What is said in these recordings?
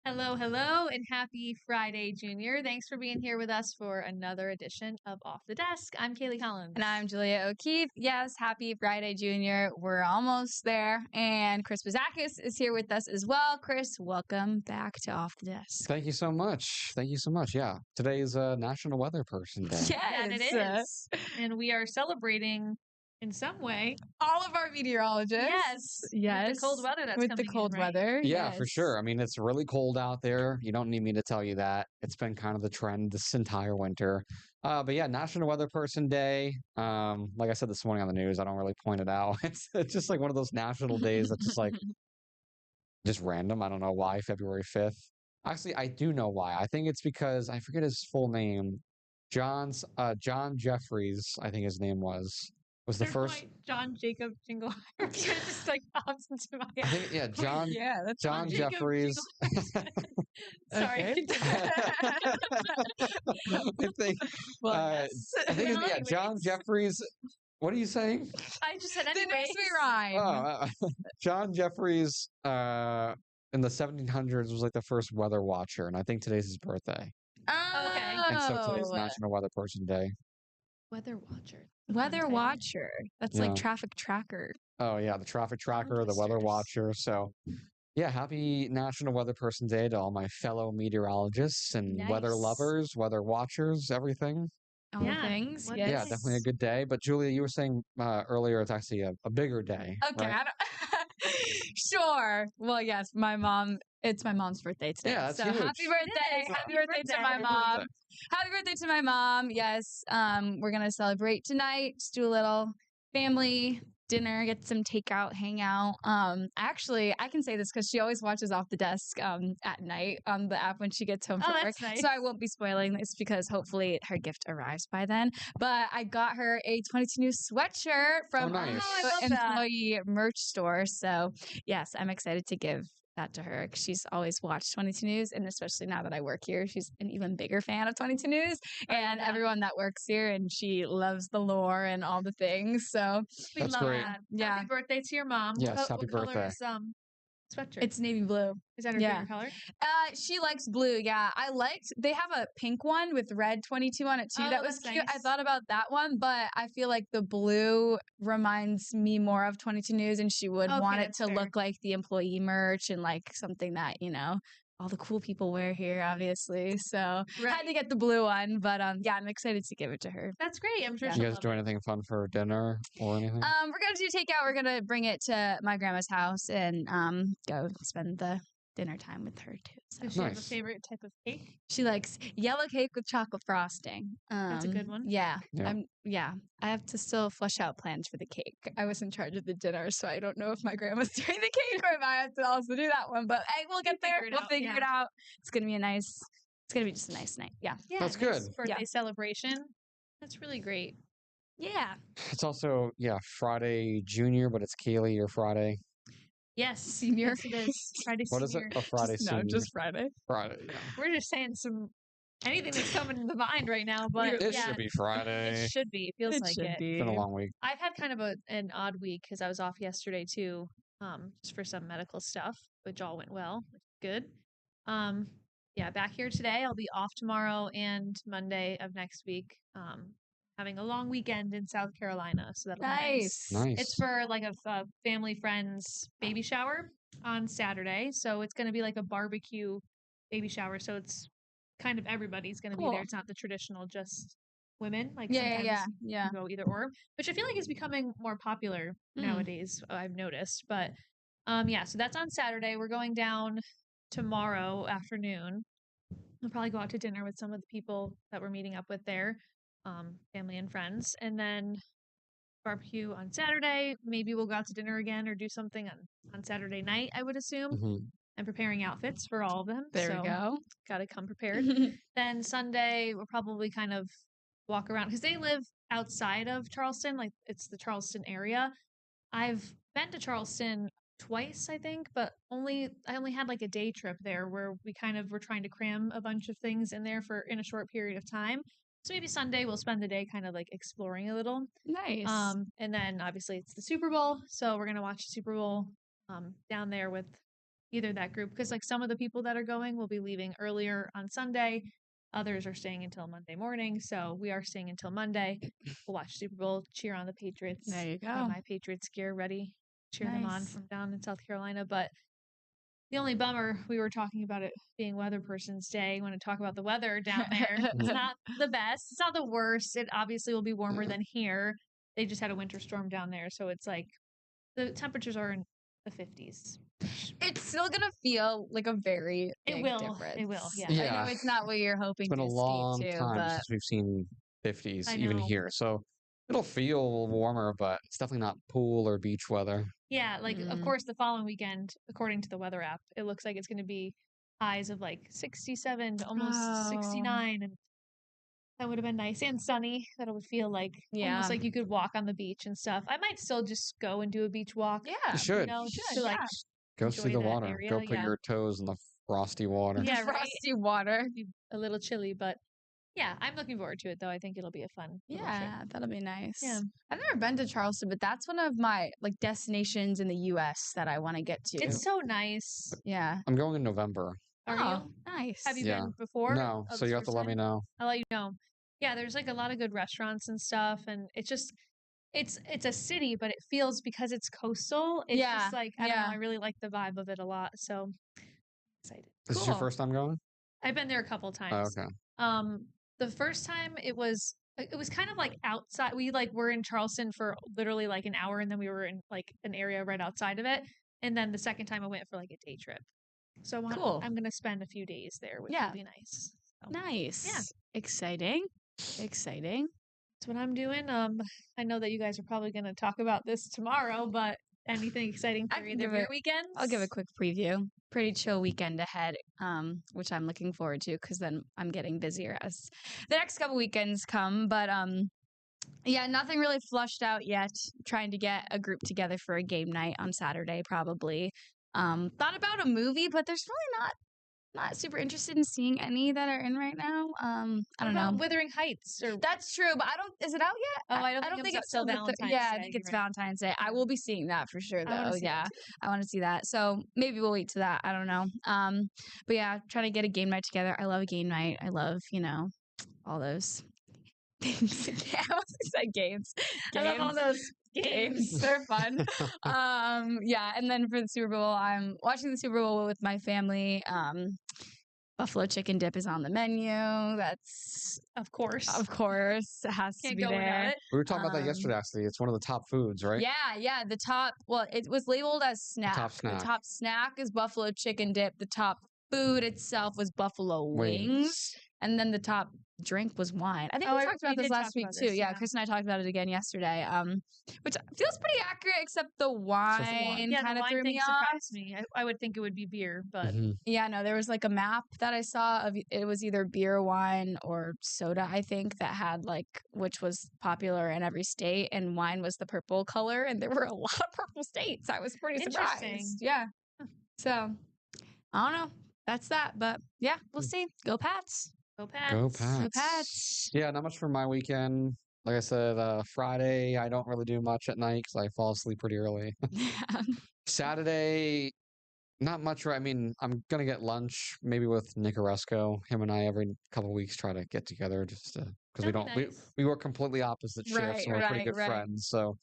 Hello, hello, and happy Friday, Junior. Thanks for being here with us for another edition of Off the Desk. I'm Kaylee Collins. And I'm Julia O'Keefe. Yes, happy Friday, Junior. We're almost there. And Chris Bazakis is here with us as well. Chris, welcome back to Off the Desk. Thank you so much. Thank you so much. Yeah, today is National Weather Person Day. Yes, and it is. And we are celebrating in some way all of our meteorologists. Yes. With the cold weather that's with coming the cold in, right? weather. Yeah, yes. for sure. I mean, it's really cold out there. You don't need me to tell you that. It's been kind of the trend this entire winter. But yeah, National Weather Person Day. Like I said this morning on the news, I don't really point it out. It's just like one of those national days that's just like just random. I don't know why February 5th. Actually, I do know why. I think it's because I forget his full name. John Jeffries, I think his name was the first. Like John Jacob Jingle. It just like pops into my head. I think, yeah, John. Yeah, that's John Jacob Jeffries. Sorry. I think. Well, I think Well, it's, yeah, John anyways. Jeffries. What are you saying? I just said It anyway. makes me rhyme. John Jeffries. In the 1700s was like the first weather watcher, and I think today's his birthday. Okay. And so today's National Weather Person Day. Weather watcher. Weather watcher. That's Yeah. like traffic tracker. Oh yeah, the traffic tracker, the weather watcher. So yeah, happy National Weather Person Day to all my fellow meteorologists and weather Nice. lovers, weather watchers, everything. All Yeah. things. What Yes. Yeah, definitely a good day. But Julia, you were saying earlier it's actually a bigger day. Okay. right? Sure. Well, yes, it's my mom's birthday today. Yeah, that's so huge. happy birthday. is. Happy Happy birthday to my birthday. mom. Happy birthday to my mom. Yes. We're gonna celebrate tonight. Just do a little family dinner, get some takeout, hang out. Actually, I can say this because she always watches Off the Desk at night on the app when she gets home from work. That's nice. So I won't be spoiling this because hopefully her gift arrives by then. But I got her a 22 News sweatshirt from nice. I the love that. employee merch store. So yes, I'm excited to give that to her because she's always watched 22 News, and especially now that I work here, she's an even bigger fan of 22 News and that. everyone that works here, and she loves the lore and all the things. So We That's love great. that. Yeah. Happy birthday to your mom. Yes, what, happy what color birthday. is sweatshirt? it's navy blue. Is that her yeah. favorite color? She likes blue. Yeah, they have a pink one with red 22 on it too. Oh, that was that's cute. I nice. thought about that one, but I feel like the blue reminds me more of 22 News, and she would Okay, want it that's to fair. look like the employee merch and like something that, all the cool people wear here, obviously. So I had to get the blue one, but yeah, I'm excited to give it to her. That's great. I'm sure Yeah. she'll You guys love do it. anything fun for dinner or anything? We're gonna do takeout. We're gonna bring it to my grandma's house and go spend the dinner time with her too. So Does she have a Nice. favorite type of cake? she likes yellow cake with chocolate frosting. That's a good one. Yeah. Yeah. I have to still flesh out plans for the cake. I was in charge of the dinner, so I don't know if my grandma's doing the cake or if I have to also do that one. But hey, we'll get there. figure it We'll out, figure yeah. it out. It's gonna be just a nice night. Yeah. Yeah, That's nice good. Birthday celebration. That's really great. Yeah. It's also Friday Junior, but it's Kaylee or Friday. Yes, Senior. Yes, it is. Friday What is senior. it? A Friday Senior. just Friday. Friday. Yeah. We're just saying anything that's coming to mind right now, but It yeah, should be Friday. it should be. It feels like it. It's been a long week. I've had kind of an odd week because I was off yesterday too, just for some medical stuff, which all went well. Good. Back here today. I'll be off tomorrow and Monday of next week. Having a long weekend in South Carolina, so that'll be nice. Nice. It's for like a family friend's baby shower on Saturday, so it's going to be like a barbecue baby shower. So it's kind of everybody's going to be Cool. there. It's not the traditional just women. Like Yeah. sometimes you go either or, which I feel like is becoming more popular nowadays. I've noticed, but so that's on Saturday. We're going down tomorrow afternoon. We'll probably go out to dinner with some of the people that we're meeting up with there, family and friends, and then barbecue on Saturday. Maybe we'll go out to dinner again or do something on Saturday night, I would assume. Mm-hmm. I'm preparing outfits for all of them. There we go. Got to come prepared. Then Sunday, we'll probably kind of walk around because they live outside of Charleston, like it's the Charleston area. I've been to Charleston twice, I think, but I only had like a day trip there where we kind of were trying to cram a bunch of things in there in a short period of time. So maybe Sunday we'll spend the day kind of like exploring a little. Nice. And then obviously it's the Super Bowl, so we're gonna watch the Super Bowl down there with either that group, because like some of the people that are going will be leaving earlier on Sunday, others are staying until Monday morning, so we are staying until Monday. We'll watch Super Bowl, cheer on the Patriots. There you Got go. my Patriots gear ready, cheer them on Nice. from down in South Carolina. But the only bummer, we were talking about it being Weather Person's Day. I want to talk about the weather down there. It's not the best. It's not the worst. It obviously will be warmer than here. They just had a winter storm down there, so it's like the temperatures are in the 50s. It's still gonna feel like a very big difference. It will, yeah. I Yeah. know it's not what you're hoping It's been to a long escape to, time but since we've seen 50s I even know. here. So it'll feel warmer, but it's definitely not pool or beach weather. Yeah, like of course the following weekend, according to the weather app, it looks like it's going to be highs of like 67 to almost 69, and that would have been nice and sunny. That would feel like almost like you could walk on the beach and stuff. I might still just go and do a beach walk. yeah, You should. Just to like Go see enjoy the that water. area, Go put your toes in the frosty water. Yeah, the frosty water. Be a little chilly, but yeah, I'm looking forward to it though. I think it'll be a fun little trip. Yeah, that'll be nice. Yeah. I've never been to Charleston, but that's one of my like destinations in the U.S. that I want to get to. It's so nice. Yeah. I'm going in November. Are you? Nice. Have you Yeah. been before? No, Oh, so this you have to first let me time? know. I'll let you know. Yeah, there's like a lot of good restaurants and stuff, and it's just it's a city, but it feels, because it's coastal. It's just like I don't know. I really like the vibe of it a lot. So excited. This is your first time going? I've been there a couple Oh, times. okay. The first time it was kind of like outside. We like were in Charleston for literally like an hour, and then we were in like an area right outside of it. And then the second time I went for like a day trip. So I'm gonna spend a few days there, which will be nice. So, Nice. Yeah. Exciting. Exciting. That's what I'm doing. I know that you guys are probably gonna talk about this tomorrow, but anything exciting for either of your weekends? I'll give a quick preview. Pretty chill weekend ahead, which I'm looking forward to because then I'm getting busier as the next couple weekends come. But yeah, nothing really flushed out yet. Trying to get a group together for a game night on Saturday, probably. Thought about a movie, but there's really not super interested in seeing any that are in right now. I don't know. Wuthering Heights. Or That's true, but is it out yet? Oh, I don't think it's still Valentine's Day. Yeah, I think it's Valentine's Day. I will be seeing that for sure, though. Yeah, I want to see that. So maybe we'll wait to that. I don't know. But yeah, trying to get a game night together. I love a game night. I love, all those things. Yeah, I was gonna say games. I love all those games. They're fun. Yeah, and then for the Super Bowl, I'm watching the Super Bowl with my family. Buffalo chicken dip is on the menu. That's of course, it has to be there. We were talking about that yesterday. Actually, it's one of the top foods, right? Yeah. The top. Well, it was labeled as snack. The top snack is buffalo chicken dip. The top food itself was buffalo wings. And then the top drink was wine. I think we talked about this last week too. Yeah, Chris and I talked about it again yesterday. Which feels pretty accurate, except the wine kind of threw me off. Surprised me. I would think it would be beer, but yeah, no, there was like a map that I saw of it was either beer, wine, or soda. I think that had which was popular in every state, and wine was the purple color, and there were a lot of purple states. I was pretty surprised. Yeah. So I don't know. That's that, but yeah, we'll see. Go Pats. Go Pats. Go Pats. Go Pats. Yeah, not much for my weekend. Like I said, Friday, I don't really do much at night because I fall asleep pretty early. Saturday, not much. I mean, I'm going to get lunch maybe with Nick Oresco. Him and I every couple of weeks try to get together just because we work completely opposite shifts and we're pretty good friends. So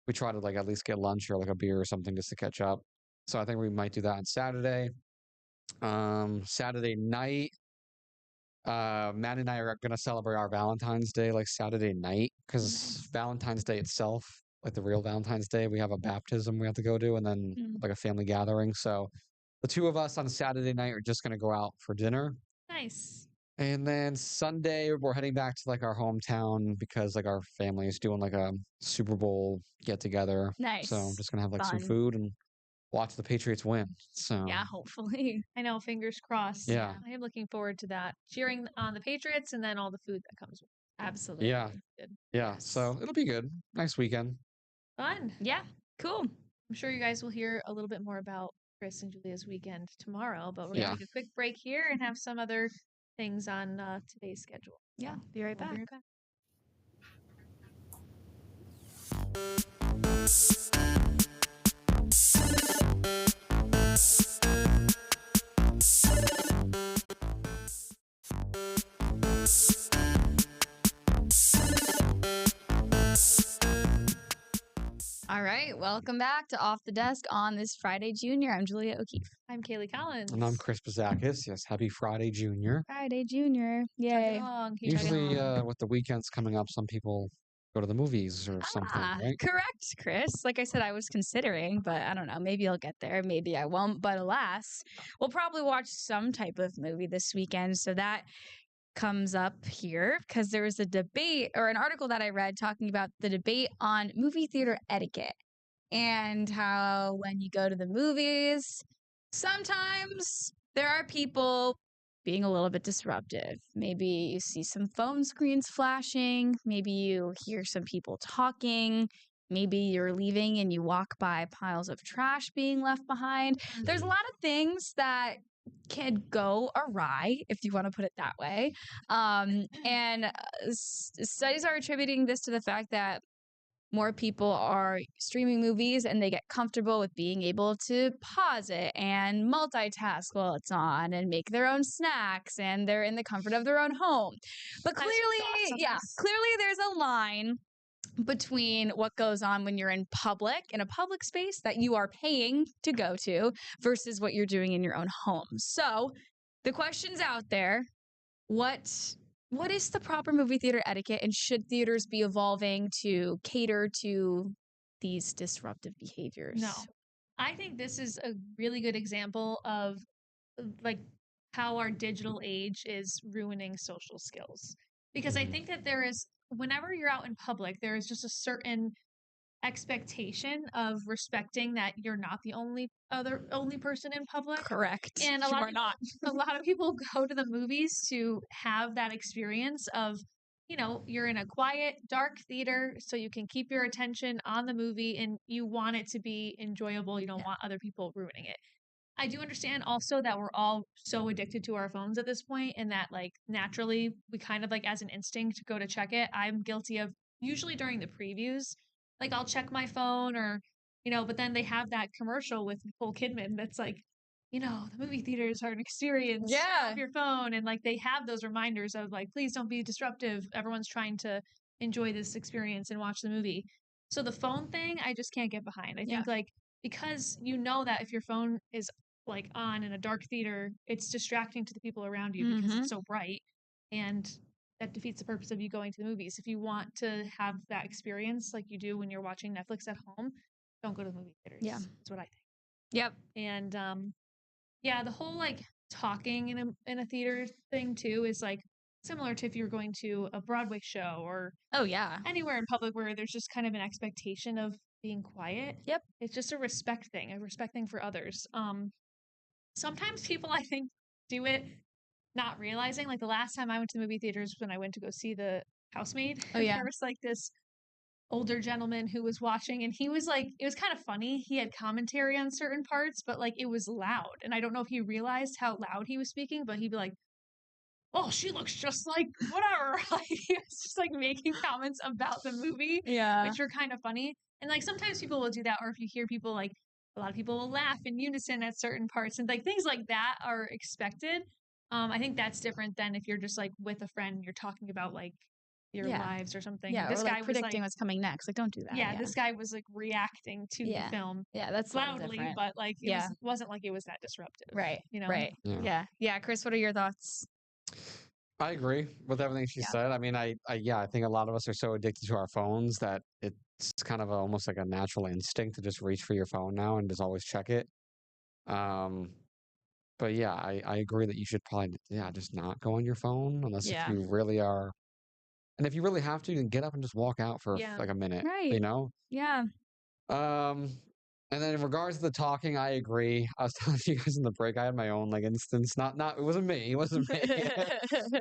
we try to at least get lunch or a beer or something just to catch up. So I think we might do that on Saturday. Saturday night, Matt and I are going to celebrate our Valentine's Day Saturday night because Valentine's Day itself, the real Valentine's Day, we have a baptism we have to go to and then a family gathering. So the two of us on Saturday night are just going to go out for dinner. Nice. And then Sunday we're heading back to our hometown because our family is doing a Super Bowl get together. Nice. So I'm just going to have some food and watch the Patriots win. So yeah, hopefully. I know, fingers crossed. Yeah. I am looking forward to that. Cheering on the Patriots and then all the food that comes with it. Absolutely. Yeah. Good. Yeah. So it'll be good. Nice weekend. Fun. Yeah. Cool. I'm sure you guys will hear a little bit more about Chris and Julia's weekend tomorrow, but we're going to take a quick break here and have some other things on today's schedule. Yeah, be right We'll back. be right back. All right, welcome back to Off the Desk on this Friday Junior. I'm Julia O'Keefe. I'm Kaylee Collins. And I'm Chris Bazakis. Yes, happy Friday, Junior. Friday Junior. Chugging Yay. along, keep chugging Usually, along. with the weekends coming up, some people go to the movies or something, right? Correct, Chris. Like I said, I was considering, but I don't know. Maybe I'll get there. Maybe I won't. But alas, we'll probably watch some type of movie this weekend. So that comes up here because there was a debate or an article that I read talking about the debate on movie theater etiquette and how when you go to the movies, sometimes there are people being a little bit disruptive. Maybe you see some phone screens flashing, maybe you hear some people talking, maybe you're leaving and you walk by piles of trash being left behind. There's a lot of things that can go awry, if you want to put it that way. And studies are attributing this to the fact that more people are streaming movies and they get comfortable with being able to pause it and multitask while it's on and make their own snacks and they're in the comfort of their own home. But That's clearly, awesome. clearly there's a line between what goes on when you're in a public space that you are paying to go to versus what you're doing in your own home. So the question's out there. What is the proper movie theater etiquette, and should theaters be evolving to cater to these disruptive behaviors? No. I think this is a really good example of like how our digital age is ruining social skills. Because I think that whenever you're out in public, there is just a certain expectation of respecting that you're not the only person in public. Correct. And You are not. a lot of people go to the movies to have that experience of, you're in a quiet, dark theater, so you can keep your attention on the movie and you want it to be enjoyable. You don't want other people ruining it. I do understand also that we're all so addicted to our phones at this point, and that like naturally we kind of like as an instinct go to check it. I'm guilty of usually during the previews, like I'll check my phone or, but then they have that commercial with Nicole Kidman that's like, the movie theaters are an experience. Turn Yeah. off your phone. And like they have those reminders of like, please don't be disruptive. Everyone's trying to enjoy this experience and watch the movie. So the phone thing, I just can't get behind. I think like, because that if your phone is like on in a dark theater, it's distracting to the people around you because it's so bright, and that defeats the purpose of you going to the movies. If you want to have that experience like you do when you're watching Netflix at home, don't go to the movie theaters. Yeah. That's what I think. Yep. And the whole like talking in a theater thing too is like similar to if you're going to a Broadway show or anywhere in public where there's just kind of an expectation of being quiet. Yep. It's just a respect thing for others. Sometimes people I think do it not realizing, like the last time I went to the movie theaters when I went to go see The Housemaid. Oh, yeah. There was like this older gentleman who was watching, and he was like, it was kind of funny. He had commentary on certain parts, but like it was loud. And I don't know if he realized how loud he was speaking, but he'd be like, oh, she looks just like whatever. Like he was just like making comments about the movie, which were kind of funny. And like sometimes people will do that, or if you hear people like a lot of people will laugh in unison at certain parts, and like things like that are expected. I think that's different than if you're just like with a friend and you're talking about like your lives or something. Yeah, this or, guy like, was predicting what's coming next. Like, don't do that. Yeah, this guy was like reacting to the film. Yeah, that's loudly, but like it wasn't like it was that disruptive. Right. Right. Yeah. Chris, what are your thoughts? I agree with everything she said. I mean, I think a lot of us are so addicted to our phones that it's kind of almost like a natural instinct to just reach for your phone now and just always check it. But yeah, I agree that you should probably just not go on your phone unless if you really are. And if you really have to, then get up and just walk out for like a minute. Right. Yeah. And then in regards to the talking, I agree. I was telling you guys in the break, I had my own like instance. Not it wasn't me. It wasn't me.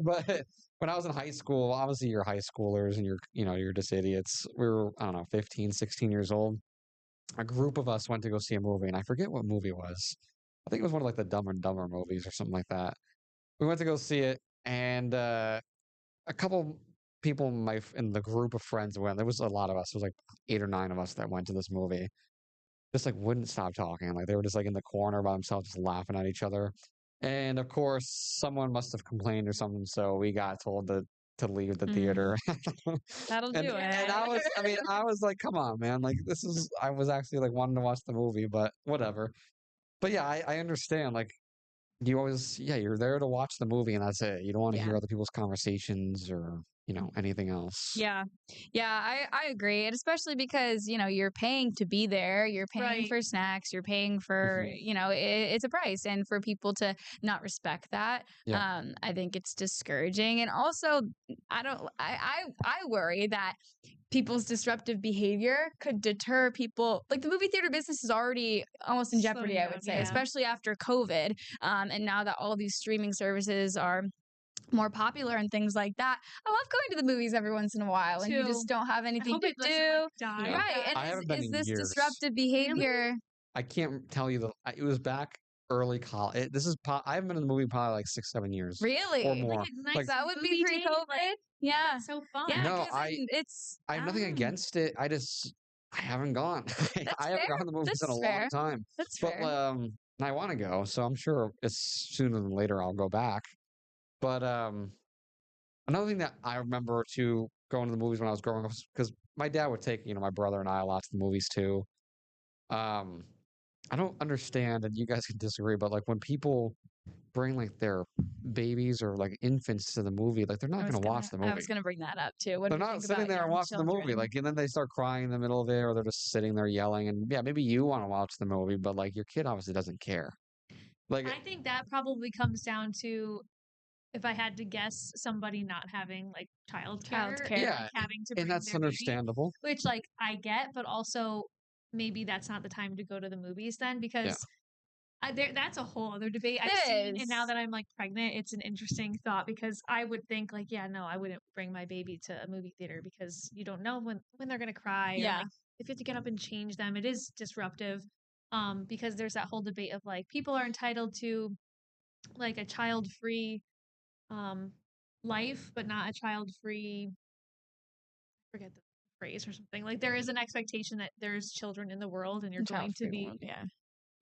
But when I was in high school, obviously you're high schoolers and you're just idiots. We were, I don't know, 15, 16 years old. A group of us went to go see a movie, and I forget what movie it was. I think it was one of like the Dumb and Dumber movies or something like that. We went to go see it, and a couple people in the group of friends went. There was a lot of us. There was like 8 or 9 of us that went to this movie. Just like wouldn't stop talking. Like they were just like in the corner by themselves, just laughing at each other. And of course, someone must have complained or something, so we got told to leave the theater. That'll and do and it. I was like, come on, man. Like this is I was actually like wanting to watch the movie, but whatever. But yeah, I understand. Like you always, yeah, you're there to watch the movie and that's it. You don't want to Yeah. hear other people's conversations or, anything else. Yeah. Yeah, I agree. And especially because, you're paying to be there, you're paying Right. for snacks, you're paying for, it's a price. And for people to not respect that, Yeah. I think it's discouraging. And also I worry that people's disruptive behavior could deter people. Like the movie theater business is already almost in jeopardy, Slowing I down, would say, yeah. especially after COVID. And now that all these streaming services are more popular and things like that. I love going to the movies every once in a while and you Too. just don't have I anything hope to it doesn't do. like die. Yeah. Right. I And haven't been is in this years. disruptive behavior? I can't tell you it was back early college. I haven't been in the movie probably like 6, 7 years Really? or more. Like a nice Like, That would be movie pre date, COVID. like, Yeah. that's so fun. Yeah, No, 'cause it's I have nothing against it. I haven't gone. That's I haven't fair. gone to the movies in a That's long fair. time. That's But fair. I want to go, so I'm sure it's sooner than later I'll go back. But another thing that I remember too going to the movies when I was growing up because my dad would take, my brother and I a lot to the movies too. Um, I don't understand, and you guys can disagree, but like when people bring like their babies or like infants to the movie, like they're not going to watch the I movie. was gonna bring that up too. What They're do you not think sitting about there and young watching the movie, children? like, and then they start crying in the middle of it, or they're just sitting there yelling. And yeah, maybe you want to watch the movie, but like your kid obviously doesn't care. Like, I think that probably comes down to, if I had to guess, somebody not having like childcare and yeah, like having to and bring that's their baby, understandable. which like I get, but also maybe that's not the time to go to the movies then, Yeah. because that's a whole other debate I've It seen. And now is. that I'm like pregnant, it's an interesting thought, because I would think like, yeah, no, I wouldn't bring my baby to a movie theater because you don't know when they're gonna cry, or Yeah. like if you have to get up and change them, it is disruptive. Because there's that whole debate of like people are entitled to like a child-free um life, but not a child-free, forget the phrase or something. Like there is an expectation that there's children in the world and you're going to Child-free be world, yeah.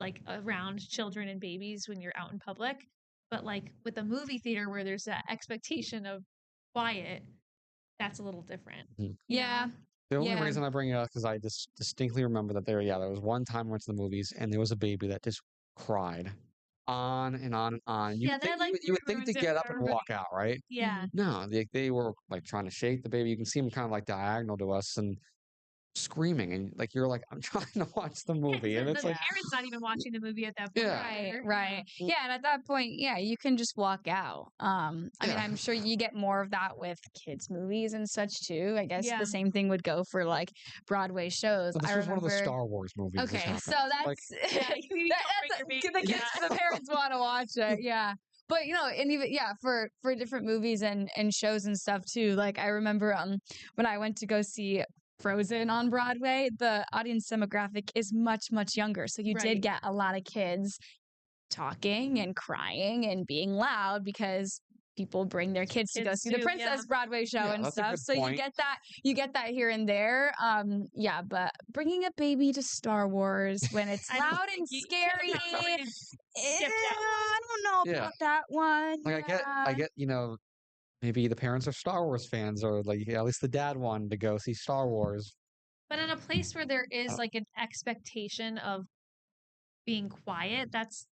like around children and babies when you're out in public. But like with a movie theater where there's that expectation of quiet, that's a little different. Mhm. Yeah. The only Yeah. reason I bring it up is I just distinctly remember that there was one time I went to the movies and there was a baby that just cried on and on and on. You Yeah, would think that like you would think to ruins it get up for and everybody. walk out, right? Yeah. No, they were like trying to shake the baby. You can see them kind of like diagonal to us and screaming, and like you're like, I'm trying to watch the Yeah, movie, and the it's like, parent's not even watching the movie at that point yeah, Right, either. right. Yeah, and at that point, yeah, you can just walk out. I mean, yeah. I'm sure you get more of that with kids' movies and such too. I guess Yeah. the same thing would go for like Broadway shows. But this I was one of the remember. Star Wars movies. This Okay, happened. so Like, that's Yeah, you don't bring your the baby kids, to the parents want to watch it. Yeah, but and even for different movies and shows and stuff too. Like I remember when I went to go see Frozen on Broadway, the audience demographic is much younger, so you did Right. get a lot of kids talking and crying and being loud because people bring their kids to go Kids see the too, yeah. Princess Broadway show Yeah, and that's a stuff. good So you point. get that here and there. Yeah, but bringing a baby to Star Wars when it's I don't loud and think you could scary, probably skip that I don't know Yeah. about that one. Like I get, maybe the parents are Star Wars fans, or like at least the dad wanted to go see Star Wars. But in a place where there is Oh. like an expectation of being quiet, that's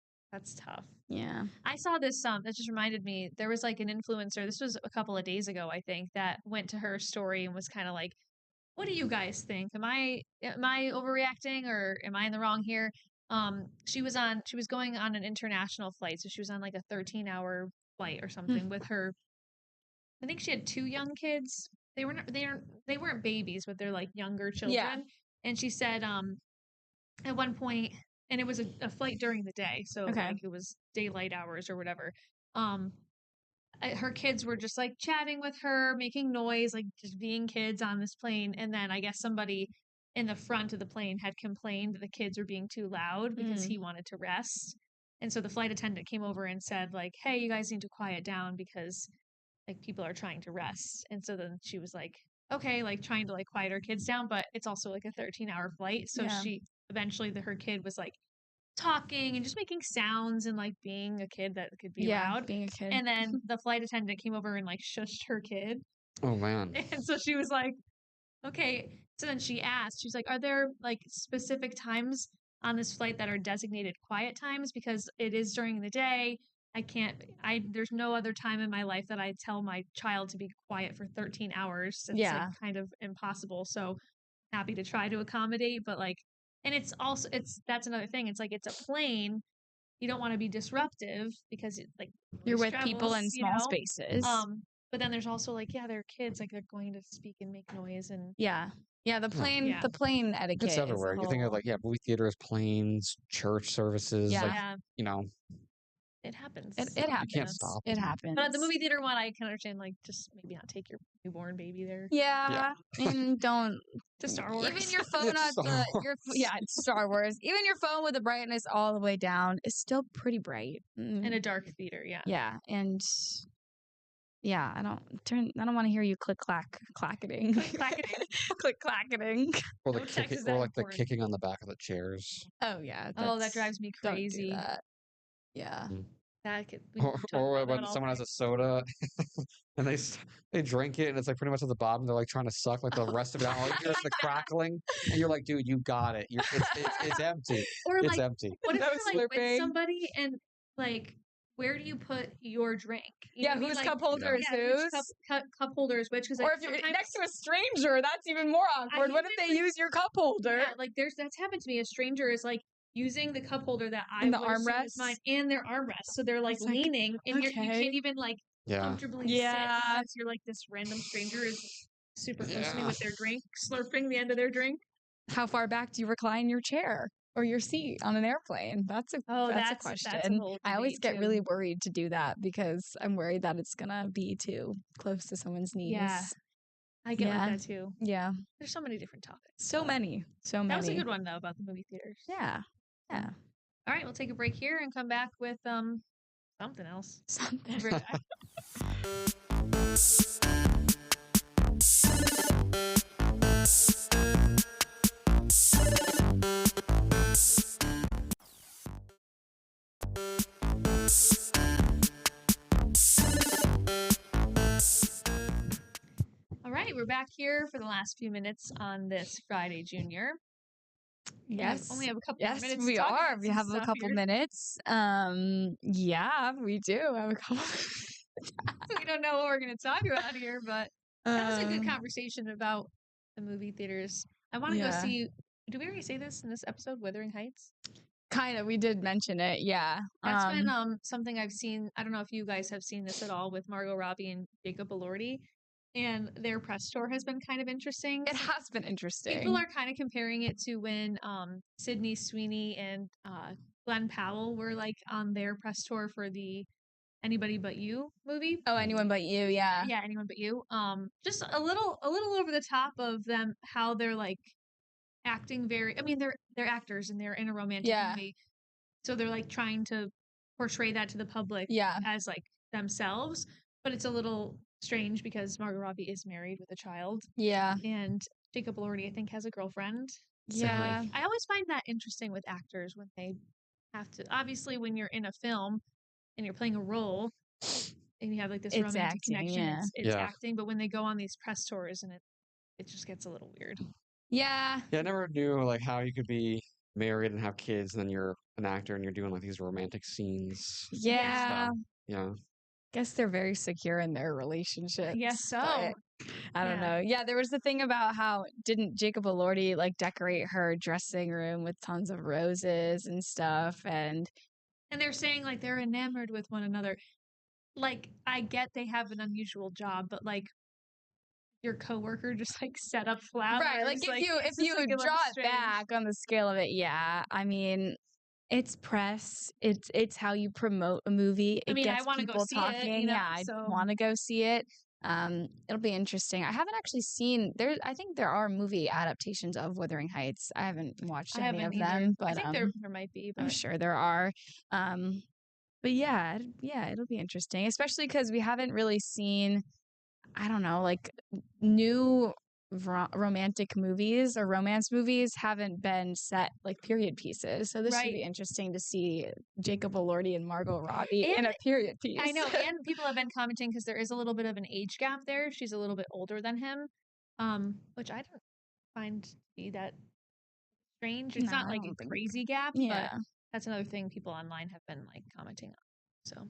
tough. Yeah. I saw this that just reminded me, there was like an influencer, this was a couple of days ago, I think, that went to her story and was kind of like, what do you guys think? Am I overreacting, or am I in the wrong here? She was going on an international flight, so she was on like a 13-hour flight or something with her. I think she had 2 young kids. They weren't babies, but they're like younger children. Yeah. And she said at one point, and it was a flight during the day, so Okay. like it was daylight hours or whatever. Her kids were just like chatting with her, making noise, like just being kids on this plane. And then I guess somebody in the front of the plane had complained that the kids were being too loud because he wanted to rest. And so the flight attendant came over and said like, hey, you guys need to quiet down because like people are trying to rest. And so then she was like, okay, like trying to like quiet her kids down, but it's also like a 13-hour flight. So Yeah. she eventually her kid was like talking and just making sounds and like being a kid that could be loud. being a kid. And then the flight attendant came over and like shushed her kid. Oh man. And so she was like, okay. So then she asked, she's like, are there like specific times on this flight that are designated quiet times? Because it is during the day. There's no other time in my life that I tell my child to be quiet for 13 hours. It's like kind of impossible. So happy to try to accommodate, but like, and that's another thing. It's like, it's a plane. You don't want to be disruptive because like You're with travels, people in small spaces. But then there's also like, yeah, they're kids, like they're going to speak and make noise and the plane etiquette. It's everywhere. You think of like movie theaters, planes, church services. Like, you know, it happens. It happens. You can't stop. It happens. But at the movie theater one, I can understand like just maybe not take your newborn baby there. Yeah. And don't to Star Wars. Even your phone on it's Star Wars. Even your phone with the brightness all the way down is still pretty bright. In a dark theater, yeah. Yeah, and I don't want to hear you click clacketing. Click clacketing. Or the kicking, or like the kicking on the back of the chairs. Oh yeah. That drives me crazy. Don't do that. Yeah. That could, or when someone has a soda and they drink it and it's like pretty much at the bottom, they're like trying to suck like the rest of it out, like just the crackling, and you're like, dude, you got it. It's empty. Or it's like, empty. What if you're like with somebody and like, where do you put your drink? Whose cup holder is whose? Cup holder is which? Or if you're next to a stranger, that's even more awkward. What if they use your cup holder? Yeah, like that's happened to me. A stranger is like using the cup holder that I the armrest, mine, and their armrest, so they're like leaning, and you can't even like comfortably sit because you're like this random stranger is super close to me with their drink, slurping the end of their drink. How far back do you recline your chair or your seat on an airplane? That's a question. That's a I always get really worried to do that because I'm worried that it's gonna be too close to someone's knees. Yeah. I get like that too. Yeah. There's so many different topics. So many. That was a good one though about the movie theaters. Yeah. Yeah. All right, we'll take a break here and come back with something else. Something. All right, we're back here for the last few minutes on this Friday, Junior. Yes. We only have a couple minutes. Yes, we are. We have a couple minutes. Yeah, we do have a couple. We don't know what we're going to talk about here, but that was a good conversation about the movie theaters. I want to go see. Did we already say this in this episode, Wuthering Heights? Kind of. We did mention it. Yeah. That's been something I've seen. I don't know if you guys have seen this at all with Margot Robbie and Jacob Elordi. And their press tour has been kind of interesting. It has been interesting. People are kind of comparing it to when Sydney Sweeney and Glenn Powell were like on their press tour for the Anybody But You movie. Oh, Anyone But You, yeah. Yeah, Anyone But You. Just a little over the top of them, how they're like acting they're actors and they're in a romantic movie. So they're like trying to portray that to the public as like themselves, but it's a little strange because Margot Robbie is married with a child. Yeah. And Jacob Elordi, I think, has a girlfriend. Yeah. So, like, I always find that interesting with actors when they have to, obviously when you're in a film and you're playing a role and you have like this romantic connection, it's acting, but when they go on these press tours and it just gets a little weird. Yeah. Yeah, I never knew like how you could be married and have kids and then you're an actor and you're doing like these romantic scenes. Yeah. Yeah. Guess they're very secure in their relationship. Yes, so I don't know. Yeah, there was the thing about how didn't Jacob Elordi like decorate her dressing room with tons of roses and stuff, and they're saying like they're enamored with one another. Like I get they have an unusual job, but like your coworker just like set up flowers. Right, like if you draw it back on the scale of it, yeah. I mean, it's press. It's how you promote a movie. It gets I want to go see talking. it. I want to go see it. It'll be interesting. I haven't actually seen there. I think there are movie adaptations of Wuthering Heights. I haven't watched any of them, but I think there might be. But I'm sure there are. But yeah, it'll be interesting, especially because we haven't really seen, I don't know, like new romantic movies or romance movies haven't been set like period pieces. So this should Right. be interesting to see Jacob Elordi and Margot Robbie in And a period piece. I know, and people have been commenting because there is a little bit of an age gap there. She's a little bit older than him, which I don't find to be that strange. It's No, not I like don't a think- crazy gap, Yeah. but that's another thing people online have been like commenting on. So,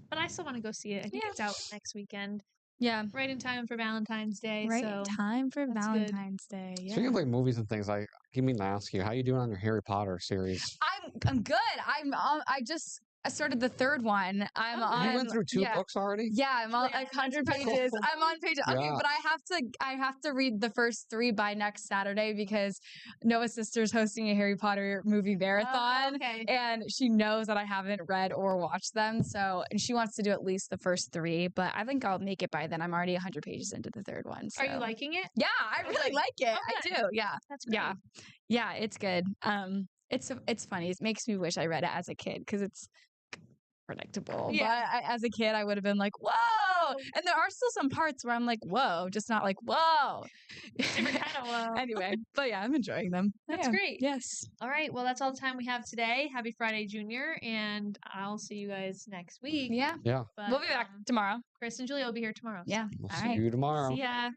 but I still want to go see it. I think Yeah. it's out next weekend, Yeah. right in time for Valentine's Day. Right So in time for that's good. Valentine's Day. Yeah. Speaking of like movies and things, like, you mean to ask you, how you doing on your Harry Potter series? I'm good. I just started the third one. I'm Oh, on. You went through 2 yeah. books already? Yeah, I'm on Julia, like 100 that's pages. impressive. I'm on page. Okay, Yeah. but I have to read the first 3 by next Saturday because Noah's sister's hosting a Harry Potter movie marathon, okay. and she knows that I haven't read or watched them. So, and she wants to do at least the first 3, but I think I'll make it by then. I'm already 100 pages into the third one. So. Are you liking it? Yeah, I really like it. Oh, I good. do. Yeah. That's great. Yeah. Yeah, it's good. It's funny. It makes me wish I read it as a kid because it's predictable. Yeah. But as a kid, I would have been like, "Whoa!" And there are still some parts where I'm like, "Whoa," just not like, "Whoa." Different kind of whoa. Anyway, but yeah, I'm enjoying them. That's Yeah. great. Yes. All right. Well, that's all the time we have today. Happy Friday, Junior, and I'll see you guys next week. Yeah. Yeah. But, We'll be back tomorrow. Chris and Julia will be here tomorrow. so Yeah. We'll All see right. you tomorrow. See ya.